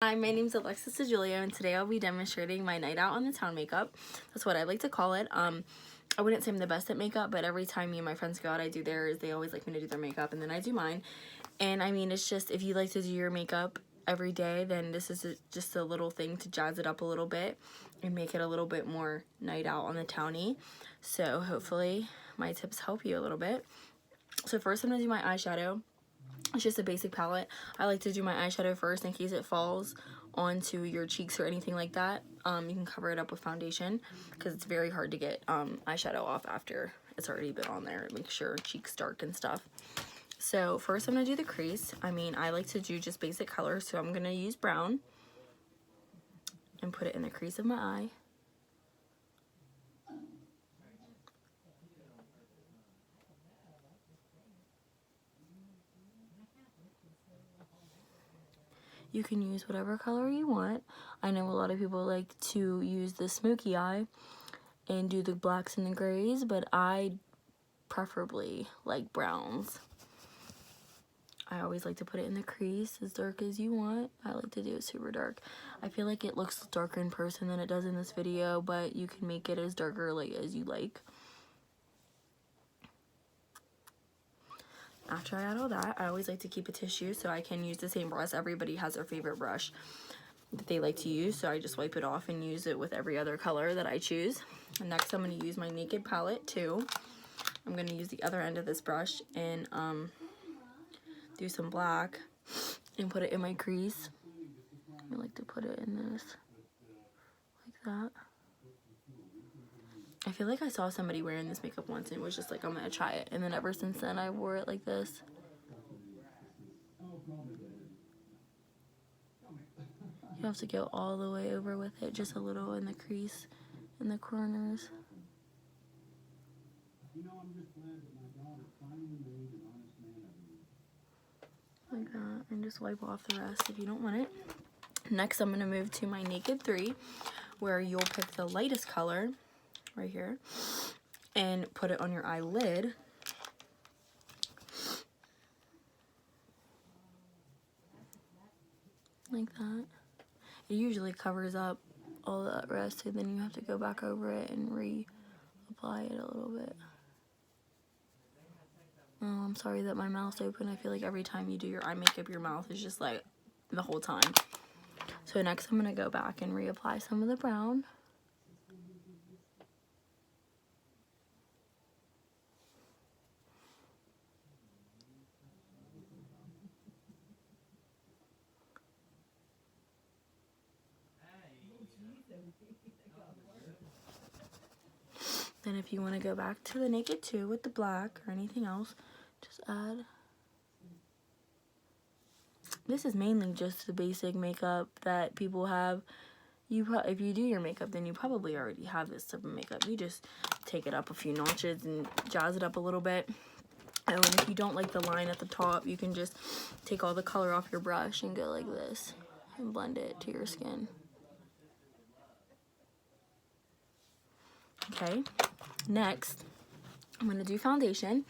Hi, my name is Alexis DeJulio, and today I'll be demonstrating my night out on the town makeup. That's what I like to call it. I wouldn't say I'm the best at makeup, but every time me and my friends go out, I do theirs. They always like me to do their makeup, and then I do mine. And I mean, it's just, if you like to do your makeup every day, then this is just a little thing to jazz it up a little bit and make it a little bit more night out on the townie. So hopefully my tips help you a little bit. So first I'm going to do my eyeshadow. It's just a basic palette. I like to do my eyeshadow first in case it falls onto your cheeks or anything like that. You can cover it up with foundation because it's very hard to get eyeshadow off after it's already been on there. Make sure cheeks dark and stuff. So first I'm going to do the crease. I mean, I like to do just basic colors, so I'm going to use brown and put it in the crease of my eye. You can use whatever color you want. I know a lot of people like to use the smoky eye and do the blacks and the grays, but I preferably like browns. I always like to put it in the crease as dark as you want. I like to do it super dark. I feel like it looks darker in person than it does in this video, but you can make it as darker as you like. After I add all that, I always like to keep a tissue so I can use the same brush. Everybody has their favorite brush that they like to use, so I just wipe it off and use it with every other color that I choose. And next I'm going to use my Naked palette too. I'm going to use the other end of this brush and do some black and put it in my crease. I like to put it in this like that. I feel like I saw somebody wearing this makeup once and was just like, I'm gonna try it, and then ever since then I wore it like this. You have to go all the way over with it, just a little in the crease, in the corners. Like that, and just wipe off the rest if you don't want it. Next I'm gonna move to my Naked 3, where you'll pick the lightest color right here and put it on your eyelid. Like that. It usually covers up all that rest, so then you have to go back over it and reapply it a little bit. Oh, I'm sorry that my mouth's open. I feel like every time you do your eye makeup, your mouth is just like the whole time. So next I'm going to go back and reapply some of the brown. Then if you want to go back to the Naked 2 with the black or anything else, just add. This is mainly just the basic makeup that people have. If you do your makeup, then you probably already have this type of makeup. You just take it up a few notches and jazz it up a little bit. And if you don't like the line at the top, you can just take all the color off your brush and go like this and blend it to your skin. Okay, next I'm going to do foundation.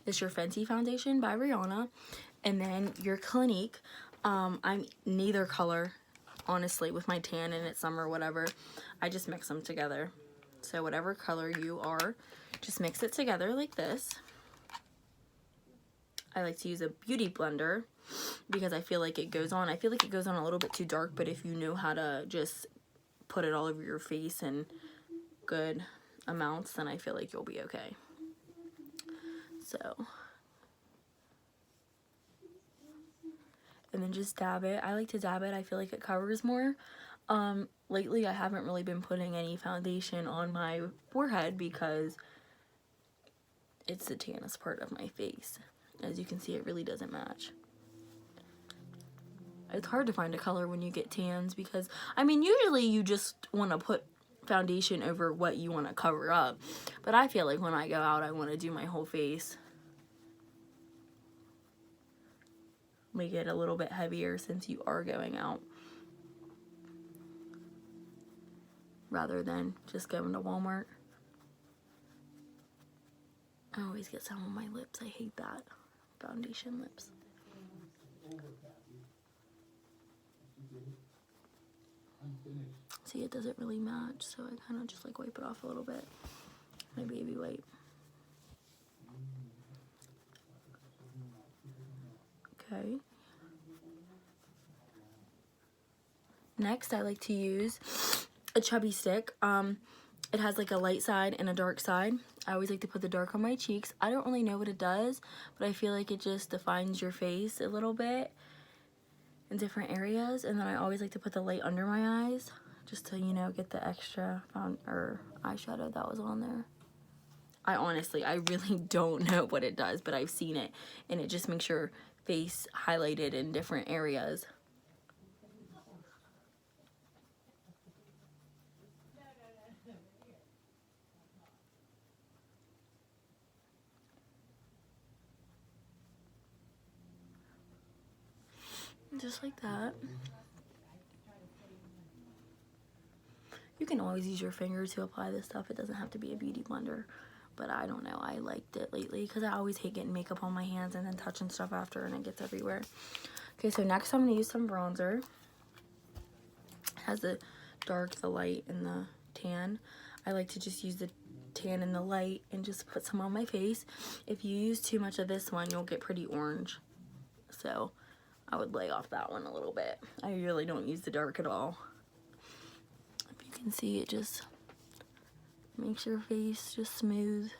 This is your Fenty foundation by Rihanna. And then your Clinique. I'm neither color, honestly, with my tan and it's summer, whatever. I just mix them together. So whatever color you are, just mix it together like this. I like to use a beauty blender because I feel like it goes on. I feel like it goes on a little bit too dark, but if you know how to just put it all over your face in good amounts, then I feel like you'll be okay. So, and then just dab it. I like to dab it. I feel like it covers more. Lately I haven't really been putting any foundation on my forehead because it's the tannest part of my face. As you can see, it really doesn't match. It's hard to find a color when you get tans because, I mean, usually you just want to put foundation over what you want to cover up. But I feel like when I go out, I want to do my whole face. Make it a little bit heavier since you are going out, rather than just going to Walmart. I always get some on my lips. I hate that. Foundation lips. See, it doesn't really match, so I kind of just like wipe it off a little bit. My baby wipe. Okay. Next, I like to use a chubby stick. It has like a light side and a dark side. I always like to put the dark on my cheeks. I don't really know what it does, but I feel like it just defines your face a little bit in different areas. And then I always like to put the light under my eyes just to, you know, get the extra eyeshadow that was on there. I really don't know what it does, but I've seen it, and it just makes your face highlighted in different areas. Just like that. You can always use your finger to apply this stuff. It doesn't have to be a beauty blender. But I don't know, I liked it lately because I always hate getting makeup on my hands and then touching stuff after and it gets everywhere. Okay, so next I'm going to use some bronzer. It has the dark, the light, and the tan. I like to just use the tan and the light and just put some on my face. If you use too much of this one, you'll get pretty orange. So I would lay off that one a little bit. I really don't use the dark at all. If you can see, it just makes your face just smooth.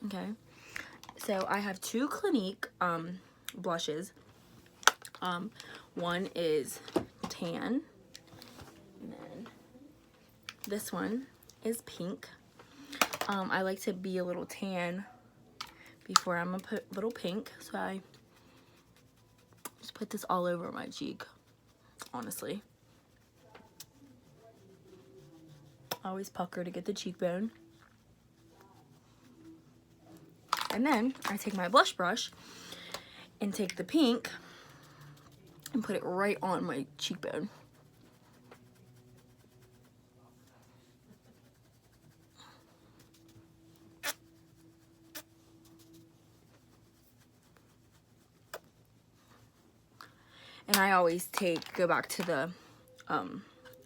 Okay, so I have two Clinique blushes. One is tan, and then this one is pink. I like to be a little tan before I'm gonna put a little pink, so I just put this all over my cheek, honestly. I always pucker to get the cheekbone. And then I take my blush brush and take the pink and put it right on my cheekbone. And I always go back to the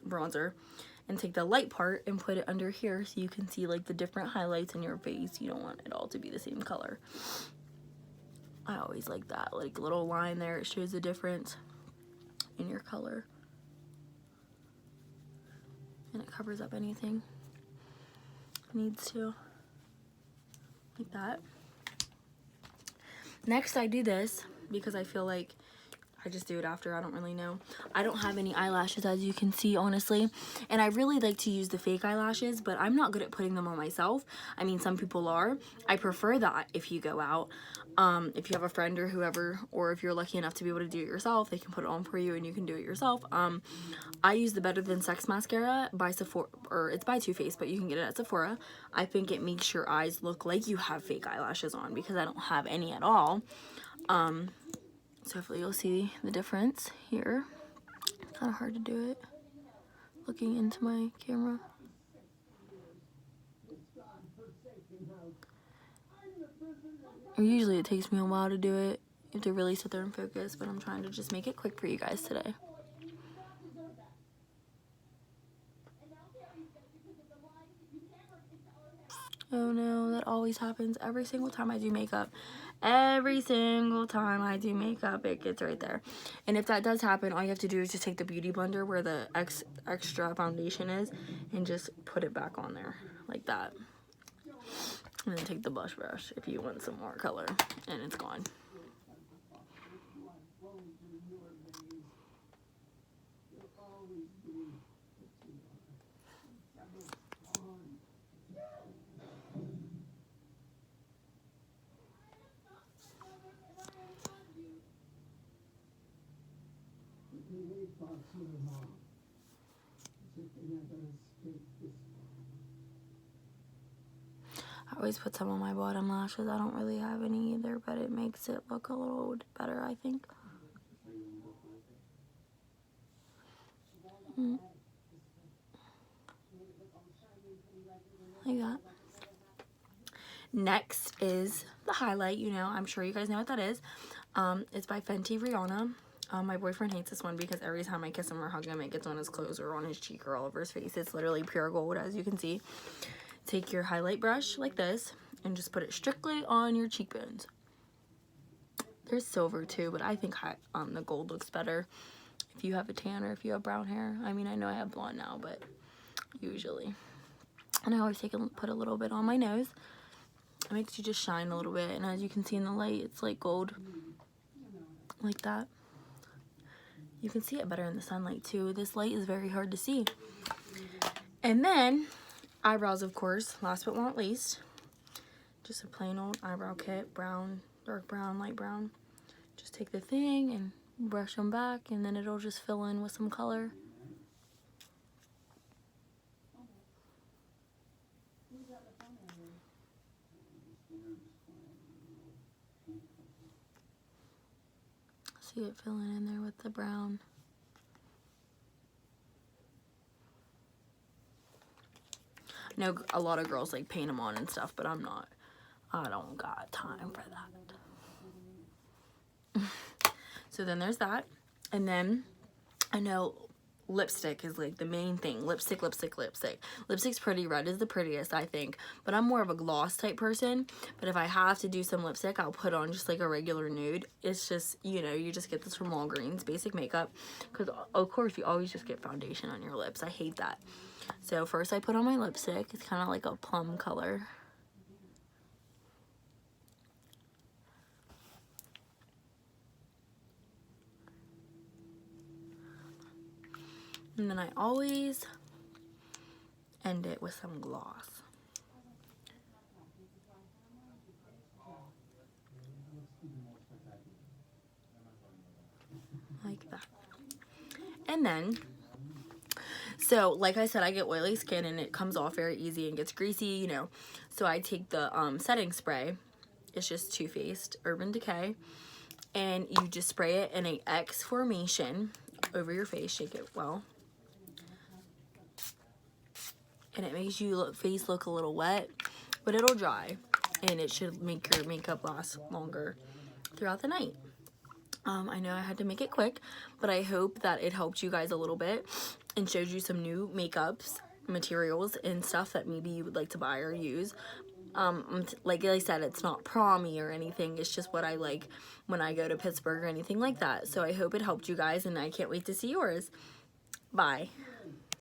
bronzer and take the light part and put it under here so you can see like the different highlights in your face. You don't want it all to be the same color. I always like that, like a little line there. It shows the difference in your color. And it covers up anything it needs to. Like that. Next I do this because I feel like I just do it after. I don't really know. I don't have any eyelashes, as you can see, honestly. And I really like to use the fake eyelashes, but I'm not good at putting them on myself. I mean, some people are. I prefer that if you go out. If you have a friend or whoever, or if you're lucky enough to be able to do it yourself, they can put it on for you and you can do it yourself. I use the Better Than Sex mascara by Sephora, or it's by Too Faced, but you can get it at Sephora. I think it makes your eyes look like you have fake eyelashes on because I don't have any at all. So hopefully you'll see the difference here. It's kind of hard to do it looking into my camera. Usually it takes me a while to do it. You have to really sit there and focus, but I'm trying to just make it quick for you guys today. Oh no, that always happens every single time I do makeup. Every single time I do makeup, it gets right there. And if that does happen, all you have to do is just take the beauty blender where the extra foundation is and just put it back on there like that. And then take the blush brush if you want some more color, and it's gone. I always put some on my bottom lashes. I don't really have any either, but it makes it look a little better, I think. Like that. Next is the highlight. You know, I'm sure you guys know what that is. It's by Fenty Rihanna. My boyfriend hates this one because every time I kiss him or hug him, it gets on his clothes or on his cheek or all over his face. It's literally pure gold, as you can see. Take your highlight brush like this and just put it strictly on your cheekbones. There's silver too, but I think the gold looks better if you have a tan or if you have brown hair. I mean, I know I have blonde now, but usually. And I always put a little bit on my nose. It makes you just shine a little bit, and as you can see in the light, it's like gold, like that. You can see it better in the sunlight too. This light is very hard to see. And then eyebrows, of course, last but not least. Just a plain old eyebrow kit, brown, dark brown, light brown. Just take the thing and brush them back, and then it'll just fill in with some color. See it filling in there with the brown. I know a lot of girls like paint them on and stuff, but I'm not. I don't got time for that. So then there's that. And then I know lipstick is like the main thing. Lipstick, lipstick, lipstick. Lipstick's pretty. Red is the prettiest, I think. But I'm more of a gloss type person. But if I have to do some lipstick, I'll put on just like a regular nude. It's just, you know, you just get this from Walgreens Basic Makeup. Because, of course, you always just get foundation on your lips. I hate that. So first I put on my lipstick. It's kind of like a plum color. And then I always end it with some gloss. Like that. And then, so like I said, I get oily skin and it comes off very easy and gets greasy, you know. So I take the setting spray. It's just Too Faced Urban Decay. And you just spray it in an X formation over your face. Shake it well. And it makes your face look a little wet, but it'll dry, and it should make your makeup last longer throughout the night. I know I had to make it quick, but I hope that it helped you guys a little bit and showed you some new makeups, materials, and stuff that maybe you would like to buy or use. Like I said, it's not prom-y or anything. It's just what I like when I go to Pittsburgh or anything like that. So I hope it helped you guys, and I can't wait to see yours. Bye.